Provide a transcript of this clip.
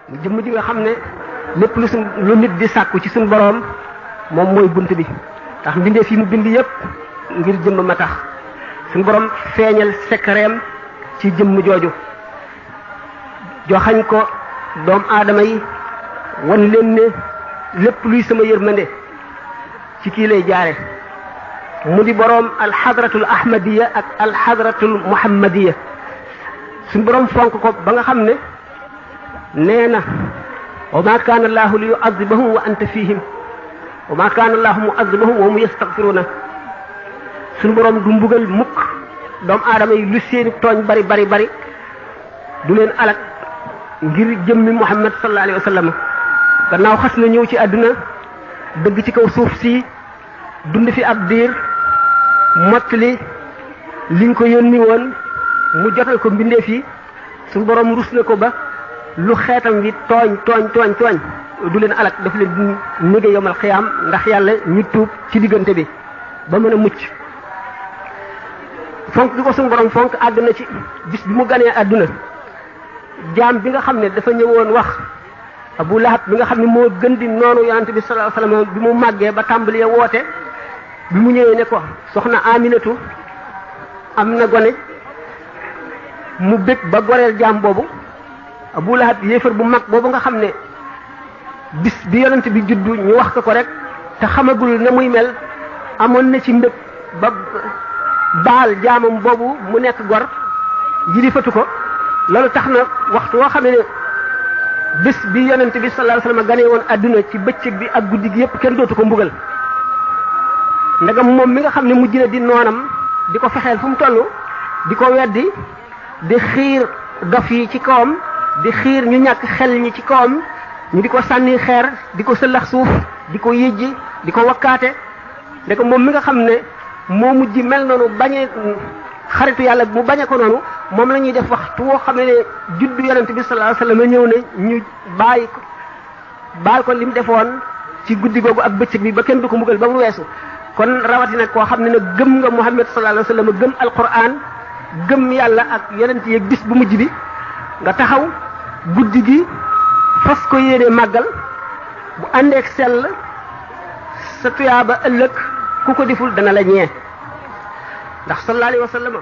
jëmm ji nga xam ne lépp lu nit di sàkku ci suñu boroom moom mooy bunt bi tax mbindee fi mu bind yépp ngir jëmm ma tax suñu boroom feeñal sekkareem ci jëmm jooju joxañ ko doom aadama yi wan leen ne lépp luy sama yërmande ci kii lay jaare mu di boroom alxadratul ahmadiya ak alxadratul muhammadiya suñu boroom fonk ko ba nga xam ne nee na wa ma kaana allahu li yu'adhibahum wa anta fihim wa ma kaana allahu mu'adhibahum wa hum yastaghfiruna suñu boroom du mbugal mukk doomu aadama yi lu seeni tooñ bari bari bari du leen alak ngir jëmmi muhammad sallallahu alayhi wa sallam gannaaw xas na ñëw ci àdduna dëgg ci kaw suuf si dund fi ab diir mottali liñ ko yónni woon mu jotal ko mbindeef yi suñu boroom rus na ko ba lu xeetam bi tooñ du leen alak daf leen di nége yomal xiyaam ndax yàlla ñu tuub ci diggante bi ba mën a mucc fonk gi ko suñu boroom fonk àgg na ci bis bi mu ganee àdduna jaam bi nga xam ne dafa ñëwoon wax Abu Lahab bi nga xam ne moo gën di noonu yonent bi sallallahu alayhi wasallam bi mu màggee ba tàmbalee woote bi mu ñëwee ne ko soxna Aminatu am na gone mu bëgg ba goreel jaam boobu Abu Lahab yéefar bu mag boobu nga xam ne bis bi yonent bi juddu ñu wax ko rek te xamagul na muy mel amoon na ci mbëgg ba baal jaamam boobu mu nekk gor yilifatu ko loolu tax na waxtu woo xam ne bés bi yonent bi sallallahu alayhi wasallam ganee woon adduna ci bëccëg bi ak guddi gi yépp kenn dootu ko mbugal ndagam moom mi nga xam ne mujj na di noonam di ko fexeel fu mu toll di ko weddi di xiir dof yi ci kawam di xiir ñu ñàkk xel ñi ci kawam ñu di ko sànni xeer di ko sëllax suuf di ko yëjji di ko wakkaate ndeke moom mi nga xam ne moo mujj mel noonu bañee xaritu yàlla mu bañe ko noonu moom la ñuy def waxtu woo xam ne juddu yonent bi sallallahu alayhi wasallam ñëw ne ñu bàyyi ko baal ko lim defoon ci guddi googu ak bëccëg bi ba kenn du ko mbugal ba mu weesu kon rawatina koo xam ne nag gëm nga Muhammad sallallahu alayhi wasallam gëm alquran gëm yàlla ak yonent yi bis bu mujj bi nga taxaw guddi gi fas ko yéene màggal bu àndeek sell sa tuyaaba ëllëg ku ko deful dana la ñee ndax sallallahu alayhi wasallam